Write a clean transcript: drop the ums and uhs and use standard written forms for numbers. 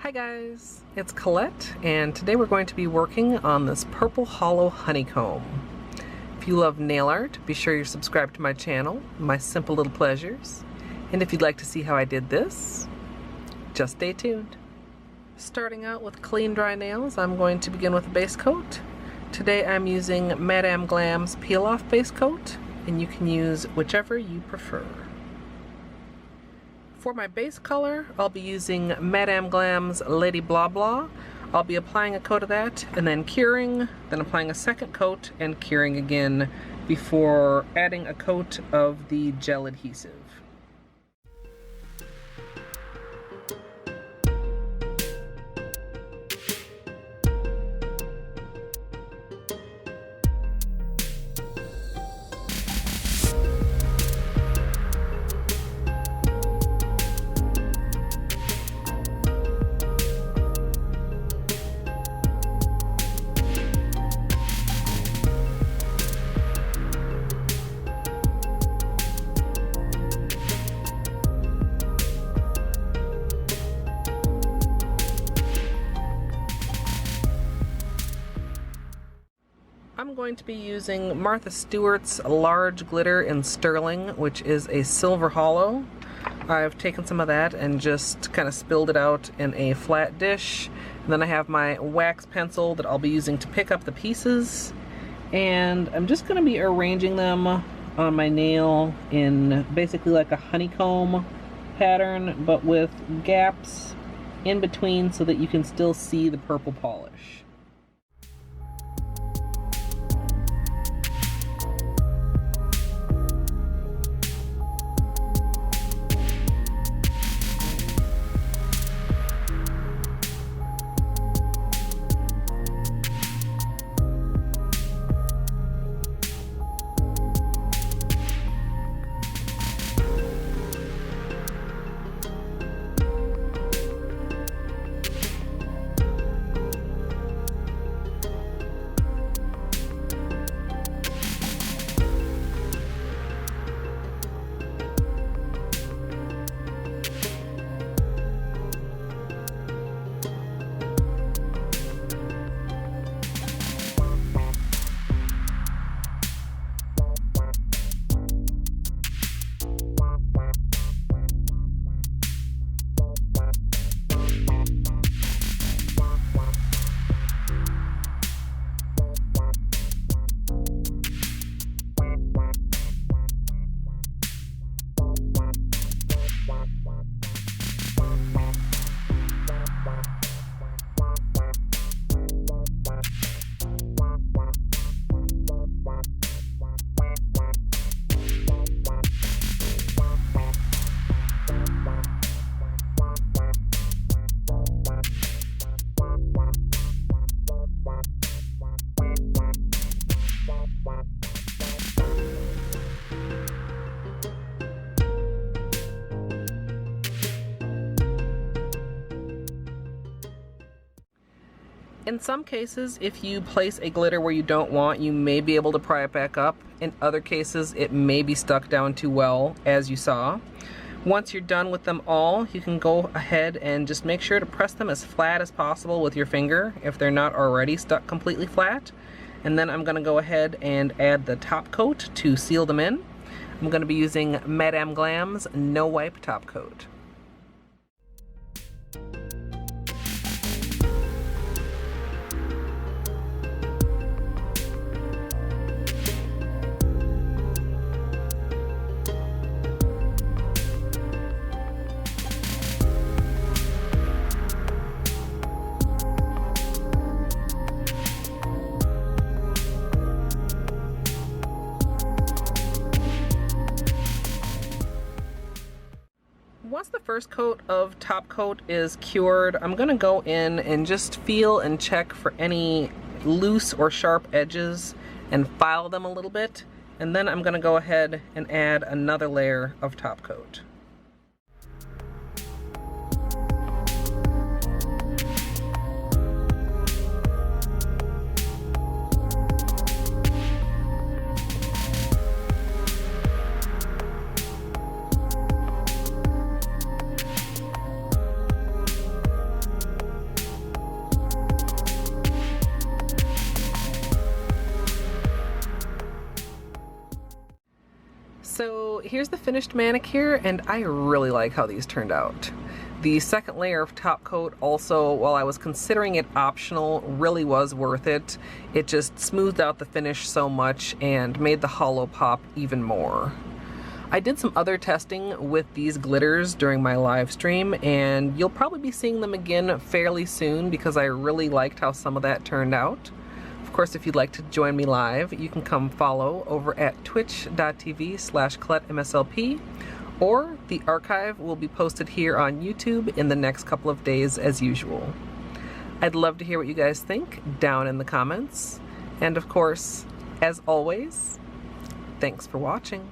Hi guys, it's Colette, and today we're going to be working on this Purple Holo Honeycomb. If you love nail art, be sure you're subscribed to my channel, My Simple Little Pleasures. And if you'd like to see how I did this, just stay tuned. Starting out with clean dry nails, I'm going to begin with a base coat. Today I'm using Madame Glam's Peel Off Base Coat, and you can use whichever you prefer. For my base color, I'll be using Madame Glam's Lady Blabla. I'll be applying a coat of that and then curing, then applying a second coat and curing again before adding a coat of the gel adhesive. I'm going to be using Martha Stewart's Large Glitter in Sterling, which is a silver hollow. I've taken some of that and just kind of spilled it out in a flat dish. And then I have my wax pencil that I'll be using to pick up the pieces. And I'm just going to be arranging them on my nail in basically like a honeycomb pattern, but with gaps in between so that you can still see the purple polish. In some cases, if you place a glitter where you don't want, you may be able to pry it back up. In other cases, it may be stuck down too well, as you saw. Once you're done with them all, you can go ahead and just make sure to press them as flat as possible with your finger if they're not already stuck completely flat. And then I'm going to go ahead and add the top coat to seal them in. I'm going to be using Madame Glam's No Wipe Top Coat. Once the first coat of top coat is cured, I'm going to go in and just feel and check for any loose or sharp edges and file them a little bit, and then I'm going to go ahead and add another layer of top coat. So here's the finished manicure, and I really like how these turned out. The second layer of top coat also, while I was considering it optional, really was worth it. It just smoothed out the finish so much and made the holo pop even more. I did some other testing with these glitters during my live stream, and you'll probably be seeing them again fairly soon because I really liked how some of that turned out. Of course, if you'd like to join me live, you can come follow over at twitch.tv/ColetteMSLP, or the archive will be posted here on YouTube in the next couple of days as usual. I'd love to hear what you guys think down in the comments. And of course, as always, thanks for watching.